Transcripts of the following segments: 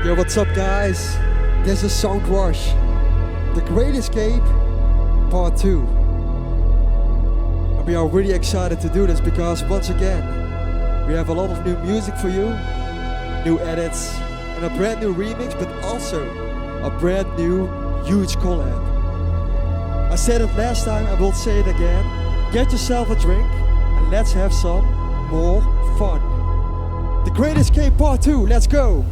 Yo, what's up, guys? This is Sound Rush, The Great Escape, Part 2. And we are really excited to do this because, once again, we have a lot of new music for you, new edits, and a brand new remix, but also a brand new huge collab. I said it last time, I will say it again. Get yourself a drink and let's have some more fun. The Great Escape Part 2, let's go!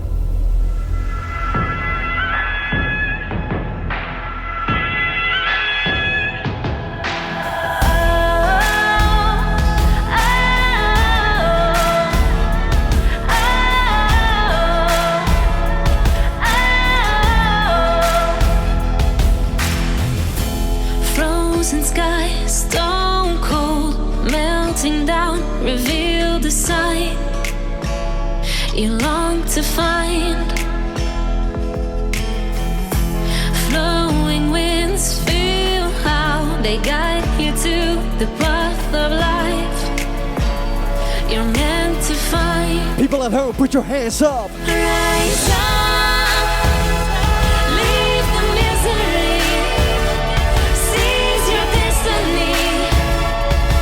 Reveal the sight you long to find. Flowing winds feel how they guide you to the path of life you're meant to find. People at home, put your hands up. Rise up, leave the misery, seize your destiny.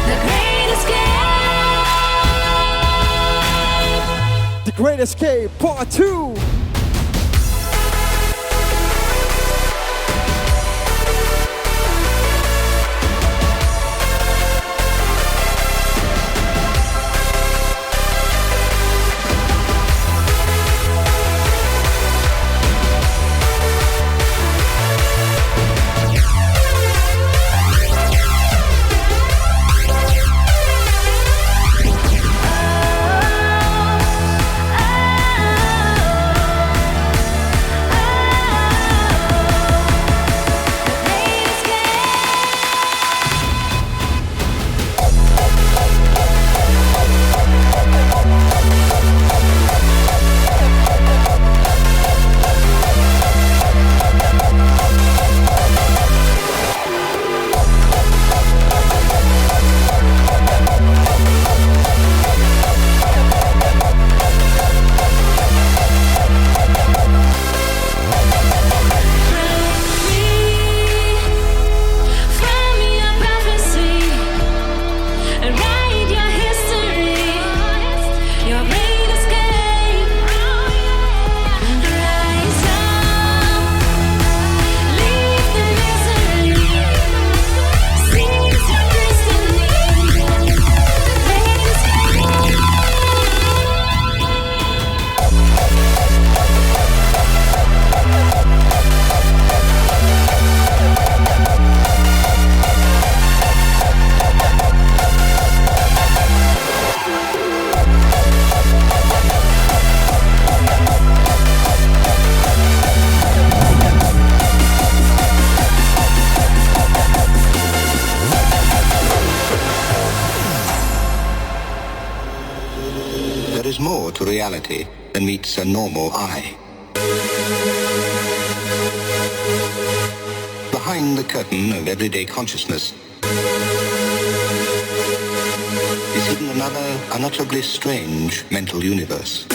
The great escape. Great Escape Part 2. To reality than meets a normal eye. Behind the curtain of everyday consciousness is hidden another unutterably strange mental universe.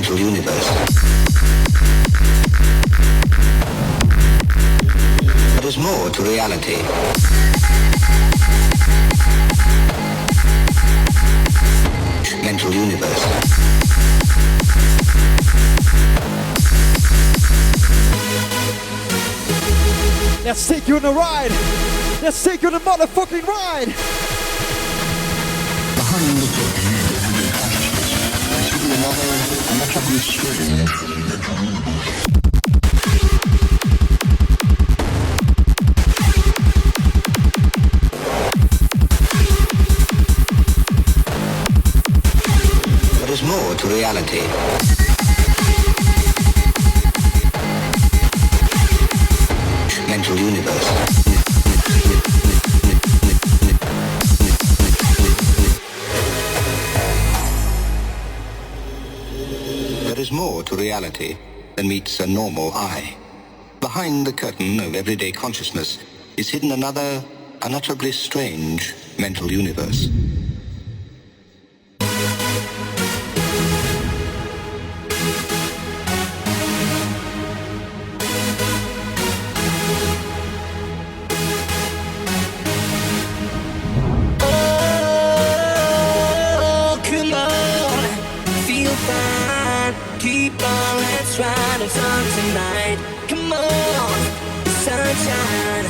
Universe. But there's more to reality. Mental universe. Let's take you on a ride. Let's take you on a motherfucking ride. Behind the curtain of everyday consciousness is hidden another unutterably strange mental universe. There is more to reality. Mental universe. more to reality than meets a normal eye. Behind the curtain of everyday consciousness is hidden another, unutterably strange mental universe. Keep on, let's ride on sun tonight. Come on, sunshine.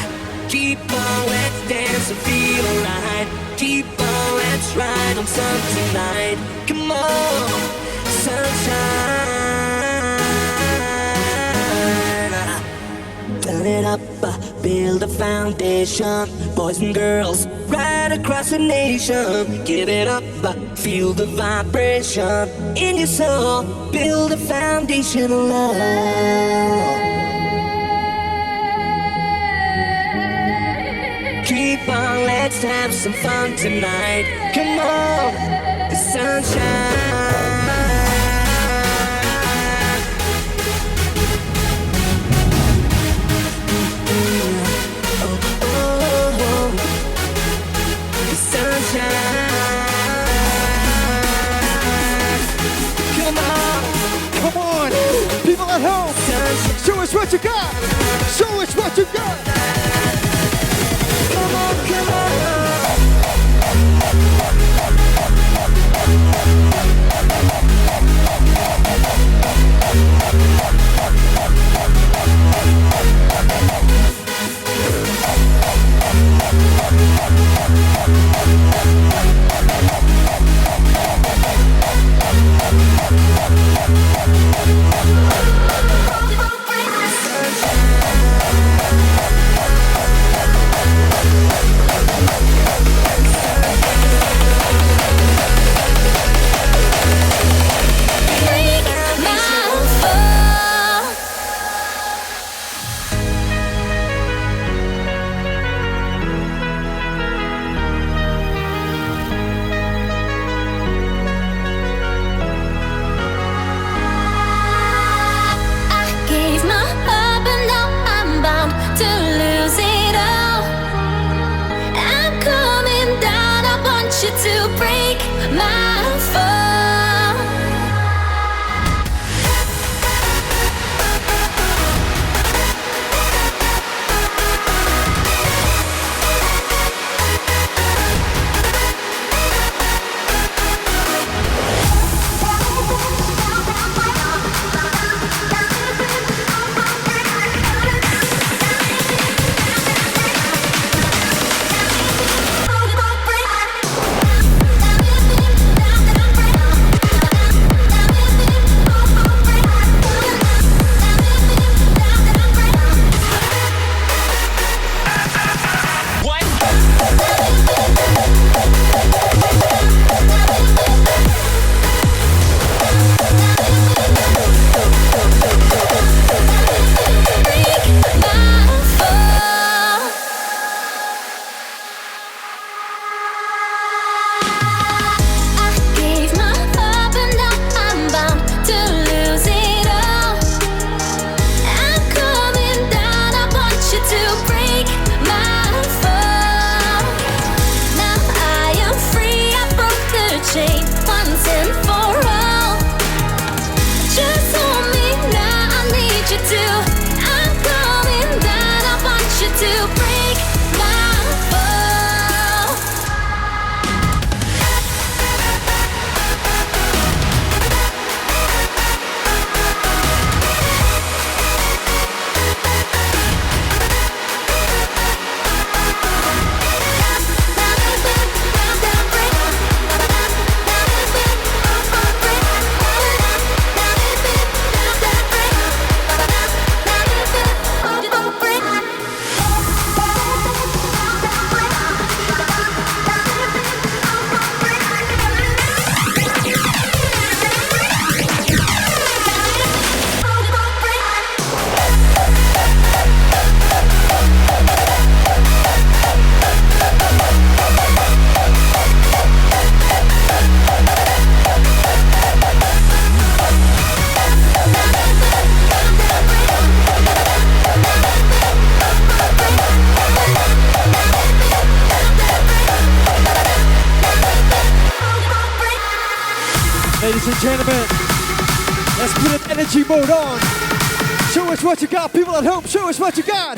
Keep on, let's dance and feel alright. Keep on, let's ride on sun tonight. Come on, sunshine. Turn it up, build a foundation. Boys and girls, right across the nation. Give it up, feel the vibration in your soul. Build a foundation of love. Keep on, let's have some fun tonight. Come on, the sunshine. Come on, people at home, show us what you got. Show us what you got. Come on, come on. Ladies and gentlemen, let's put an energy mode on. Show us what you got, people at home. Show us what you got.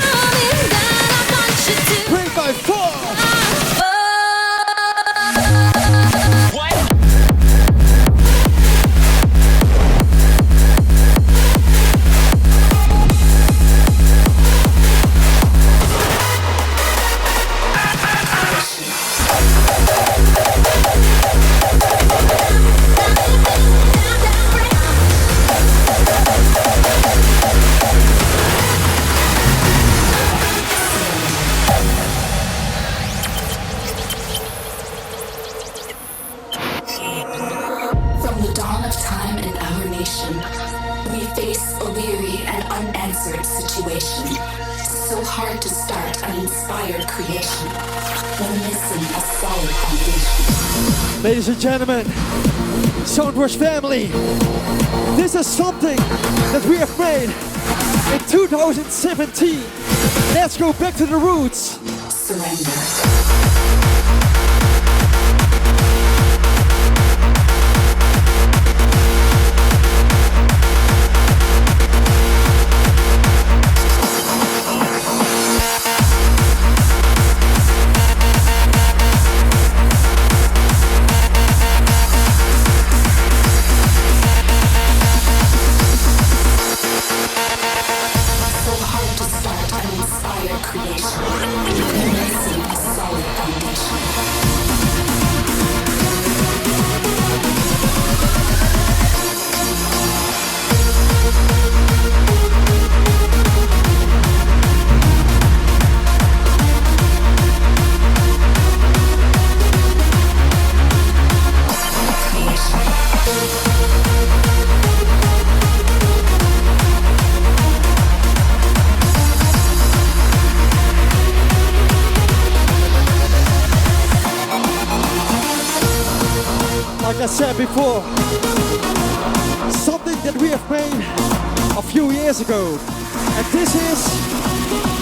Bring by 4. Ladies and gentlemen, Stormerz family, this is something that we have made in 2017. Let's go back to the roots. Surrender. Like I said before, something that we have made a few years ago. And this is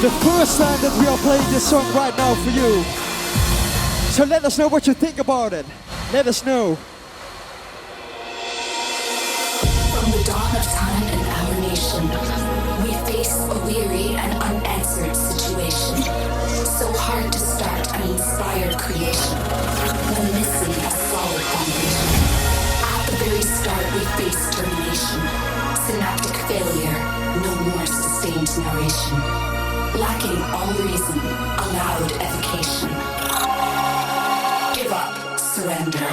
the first time that we are playing this song right now for you. So let us know what you think about it. Let us know. From the dawn of time in our nation, we face a weary and unanswered situation. So hard to start an inspired creation. We're missing a solid foundation. At the very start, we face termination. Synaptic failure, no more sustained narration. Lacking all reason, allowed evocation. Give up, surrender.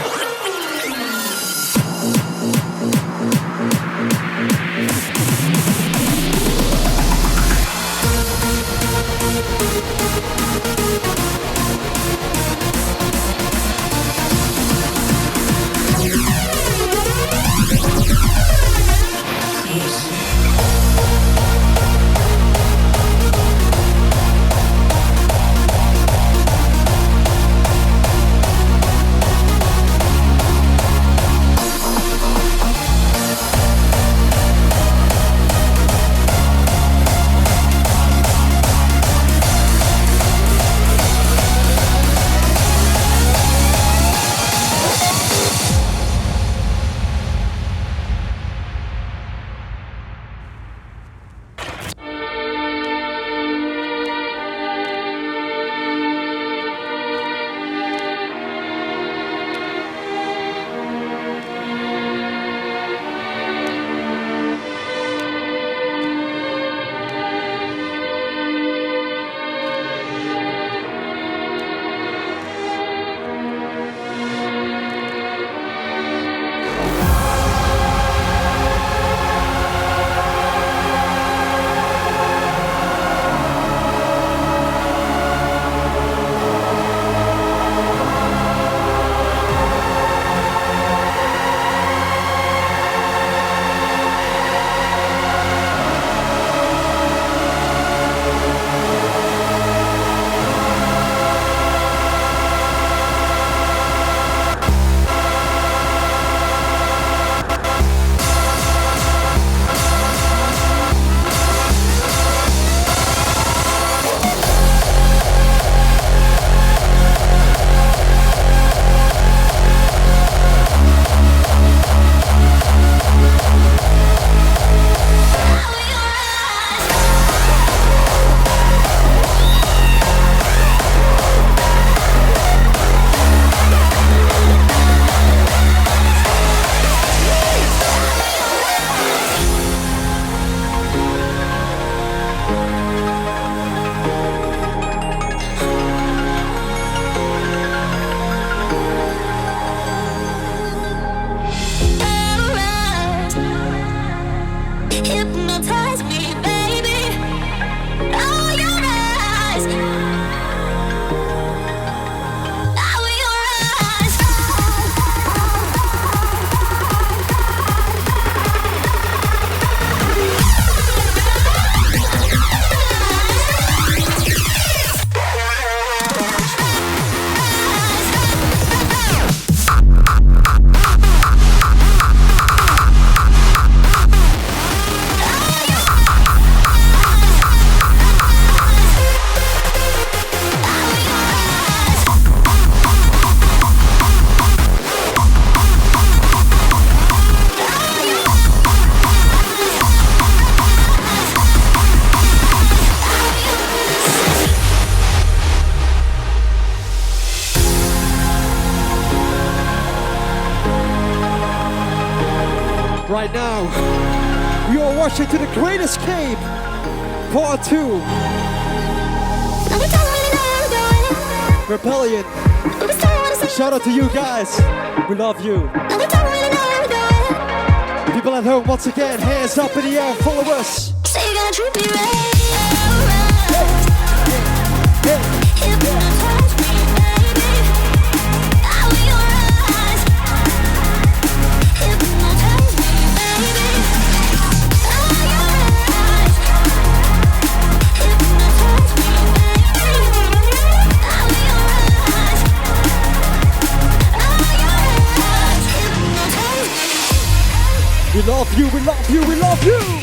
Right now, we are watching to the Great Escape, Part 2. Rebellion. Shout out to you guys. We love you. People at home, once again, hands up in the air, follow us. We love you, we love you, we love you!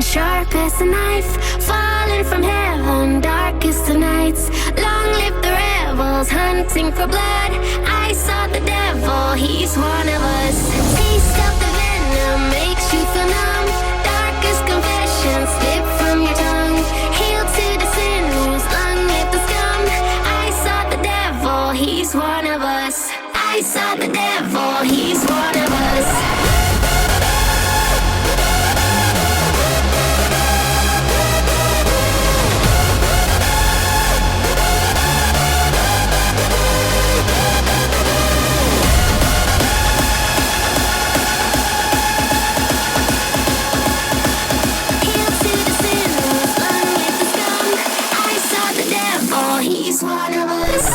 Sharp as a knife, falling from heaven, darkest of nights. Long live the rebels, hunting for blood. I saw the devil, he's one of us. Taste of the venom makes you feel numb. Darkest confessions slip from your tongue. Hail to the sinners, long live the scum. I saw the devil, he's one of us. I saw the devil, he's one of us. He's one of us.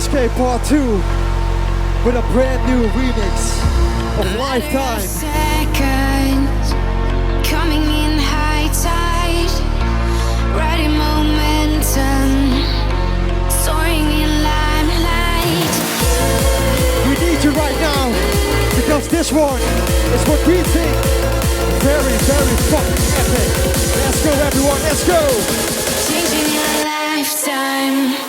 Escape Part 2 with a brand new remix of Lifetime. Seconds, coming in high tide, riding momentum, soaring in limelight. We need you right now because this one is what we think very, very fucking epic. Let's go, everyone, let's go! Changing your lifetime.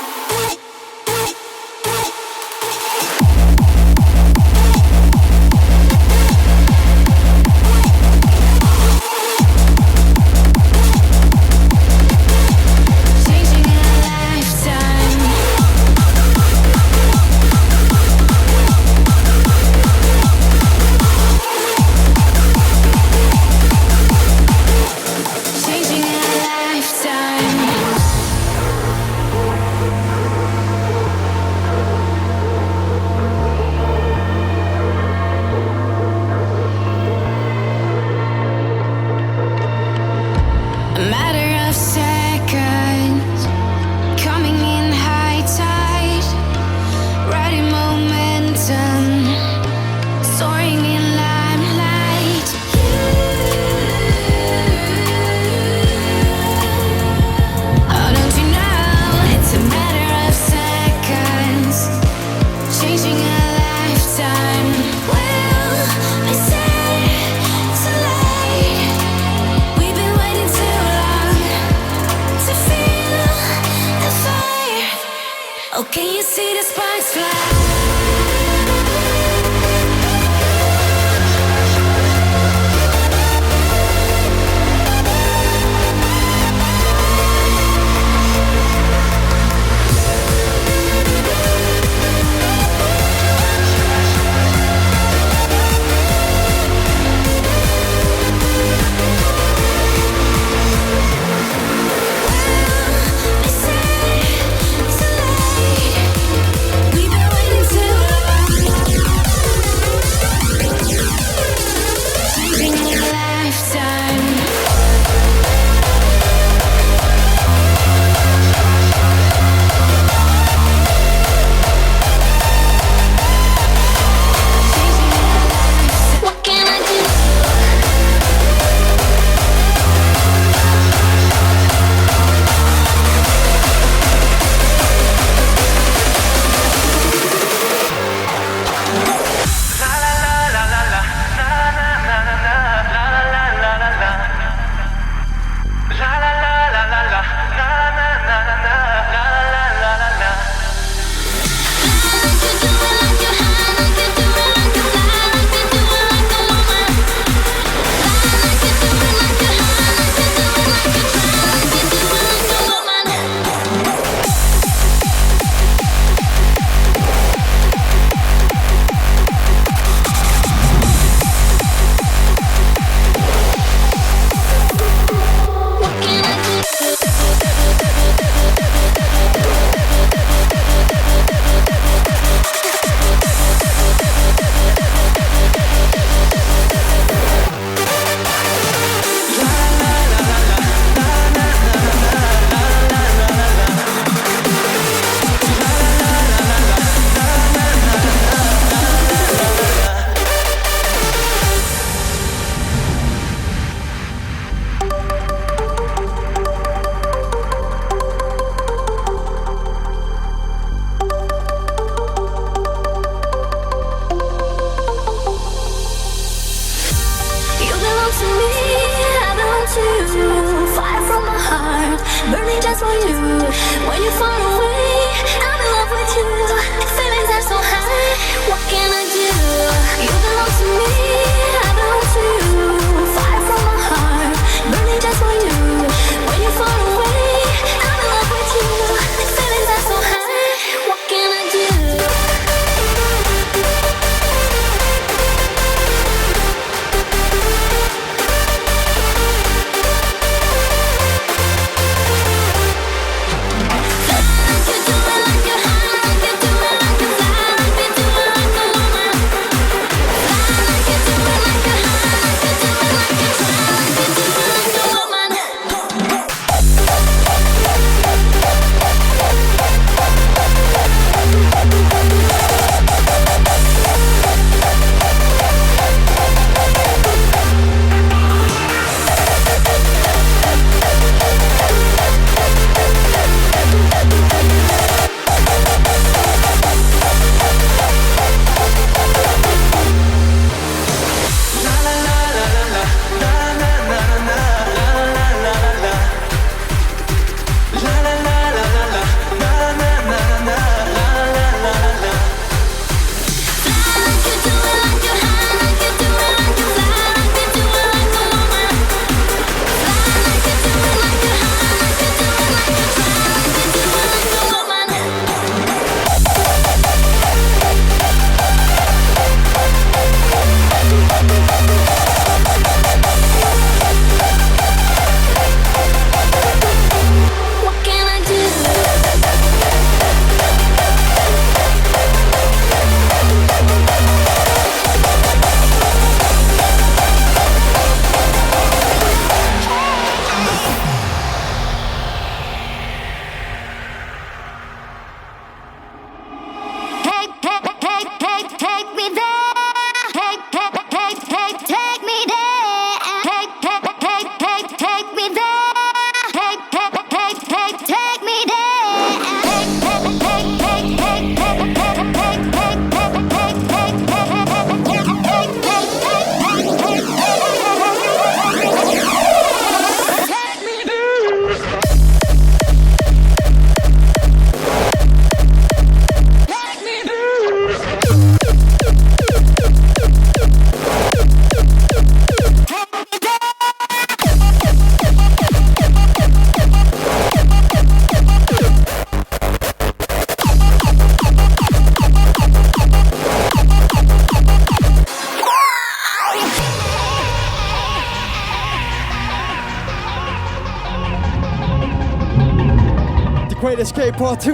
Great Escape Part 2.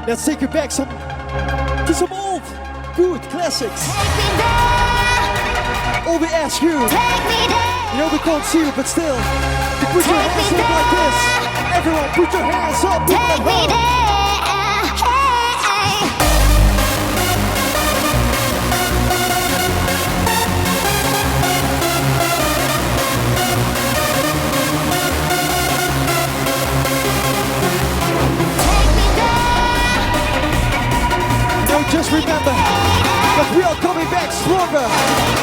Let's take it back to some old, good classics. All we ask you, you know we can't see you, but still, you put your hands up like this. Everyone, put your hands up. Take me there. Just remember that we are coming back stronger.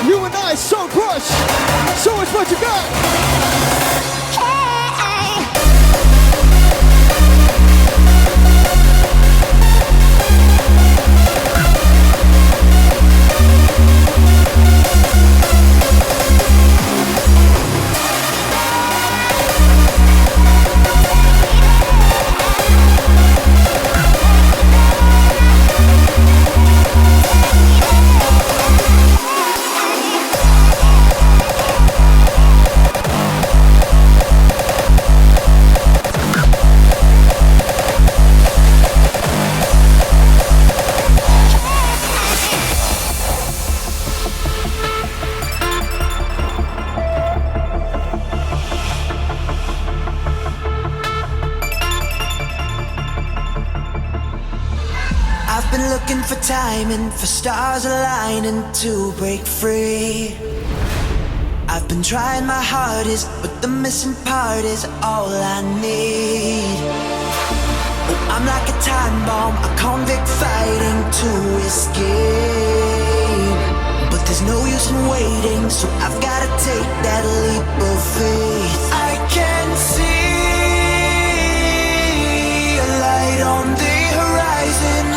You and I, so crush. Show us what you got. For timing, for stars aligning to break free. I've been trying my hardest, but the missing part is all I need. Oh, I'm like a time bomb, a convict fighting to escape. But there's no use in waiting, so I've gotta take that leap of faith. I can see a light on the horizon.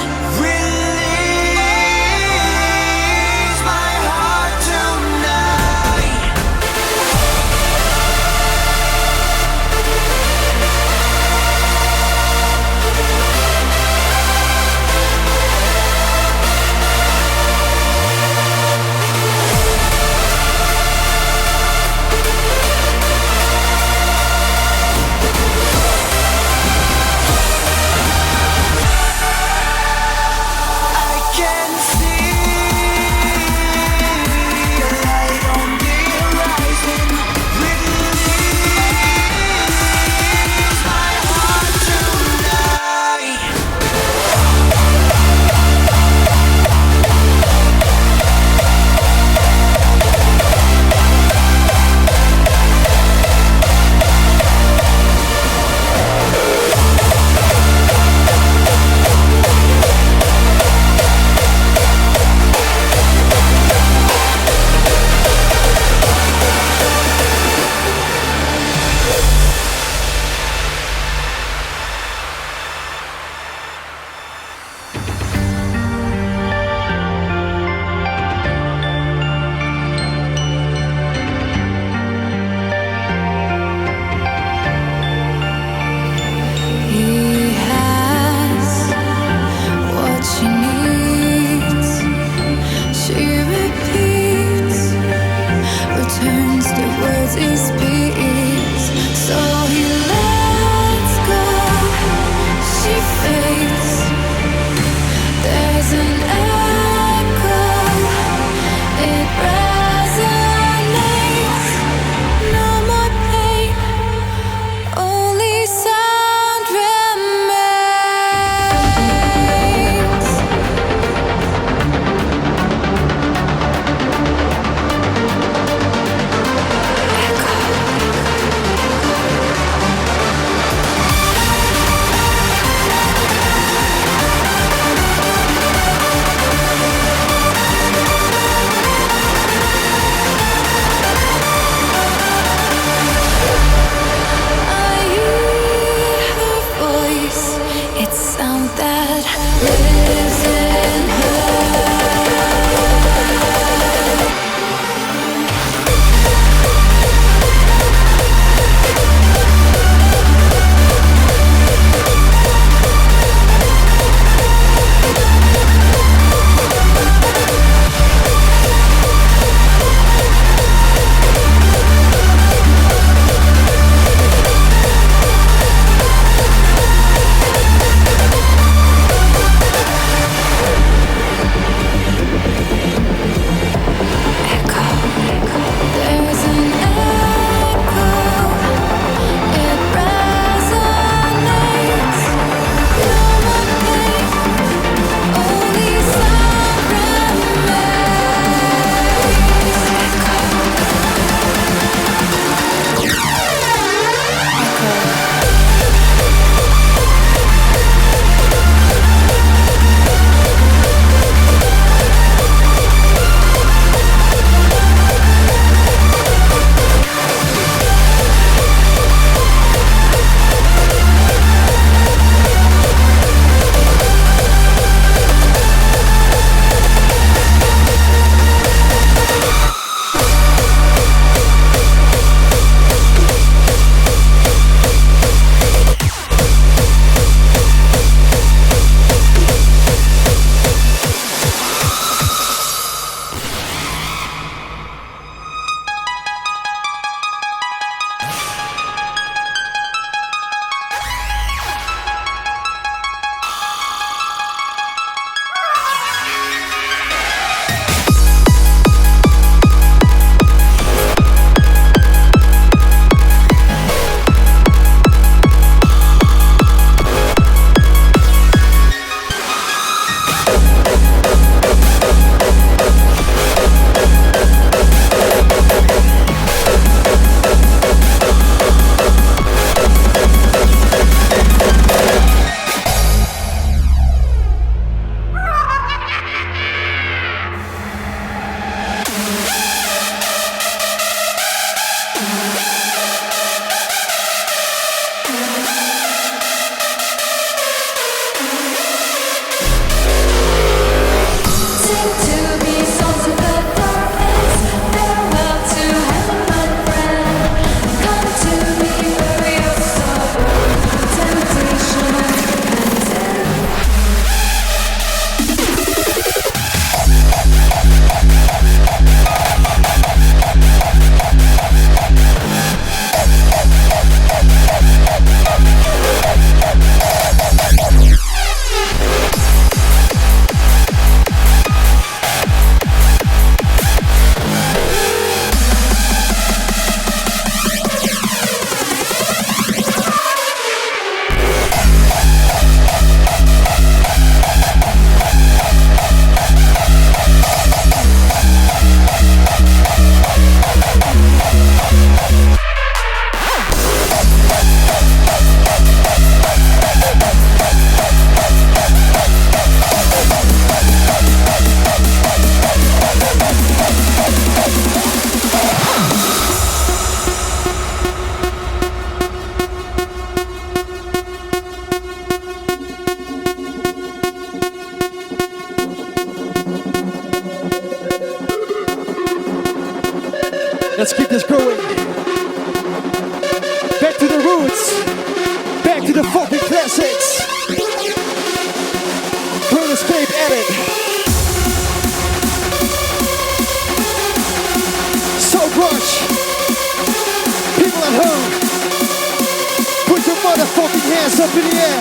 Let's keep this going. Back to the roots. Back to the fucking classics. Great Escape edit. Soul Rush. People at home, put your motherfucking hands up in the air.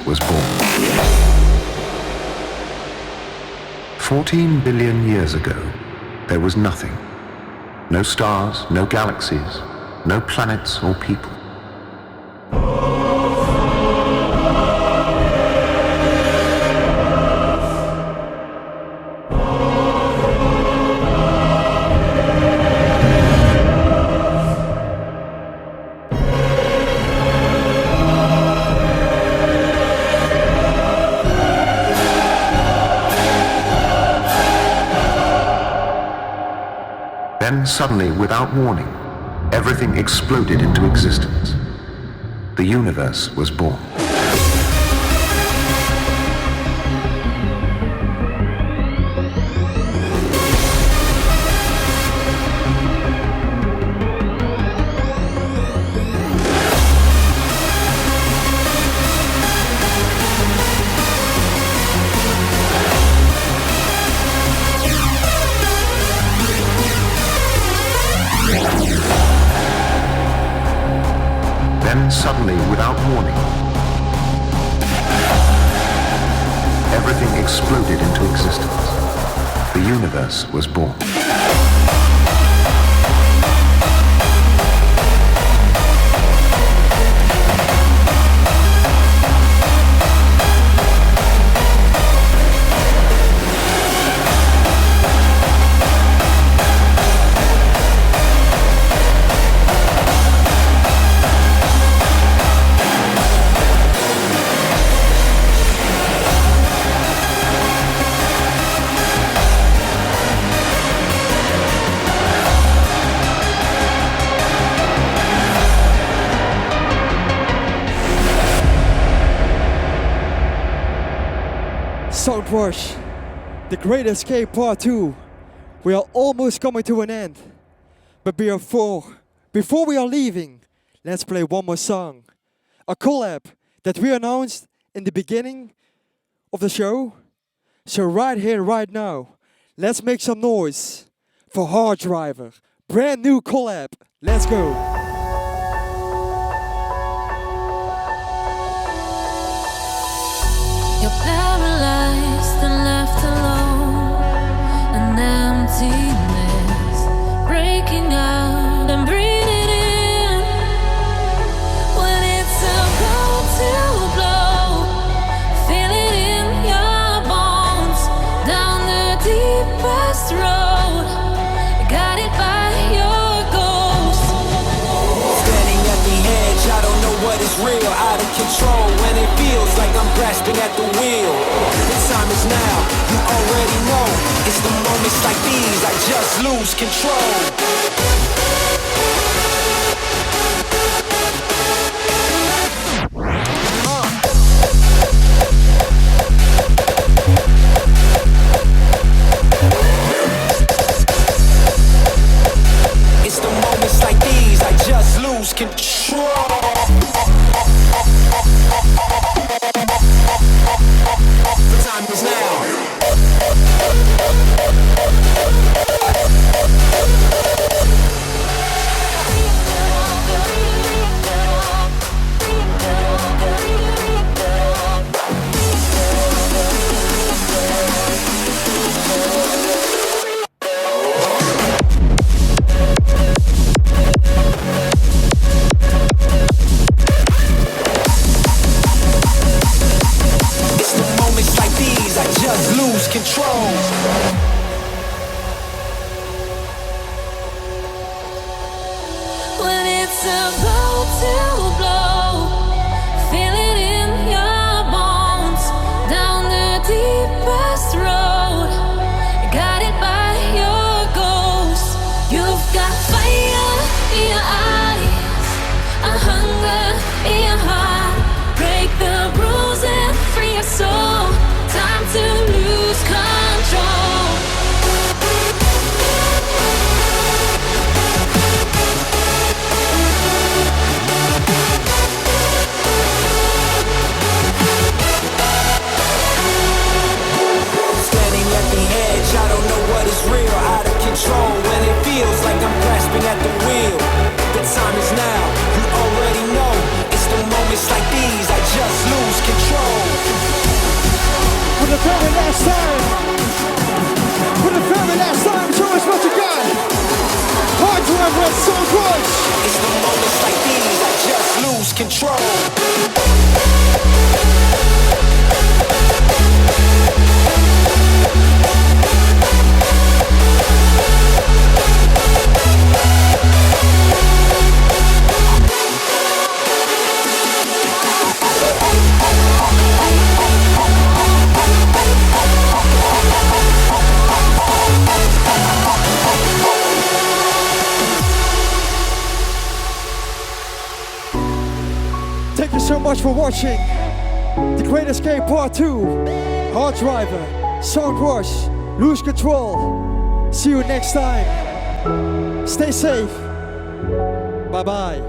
Was born. 14 billion years ago, there was nothing. No stars, no galaxies, no planets or people. Then suddenly, without warning, everything exploded into existence. The universe was born. Then suddenly, without warning, everything exploded into existence. The universe was born. Sound Rush, The Great Escape Part 2. We are almost coming to an end. But before we are leaving, let's play one more song. A collab that we announced in the beginning of the show. So right here, right now, let's make some noise for Hard Driver. Brand new collab. Let's go. You're paralyzed and left alone, an emptiness breaking out and breathing in. When it's about to blow, feel it in your bones, down the deepest road, guided by your ghost. Standing at the edge, I don't know what is real, out of control. When it feels like I'm grasping at the wheel. The time is now, you already know. It's the moments like these, I just lose control. It's the moments like these, I just lose control. The time is now. control. Thank you so much for watching The Great Escape Part 2, Hard Driver, Sound Rush, Lose Control. See you next time. Stay safe. Bye-bye.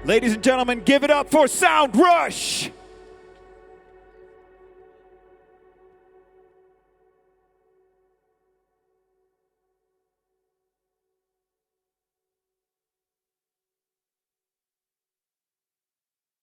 Ladies and gentlemen, give it up for Sound Rush!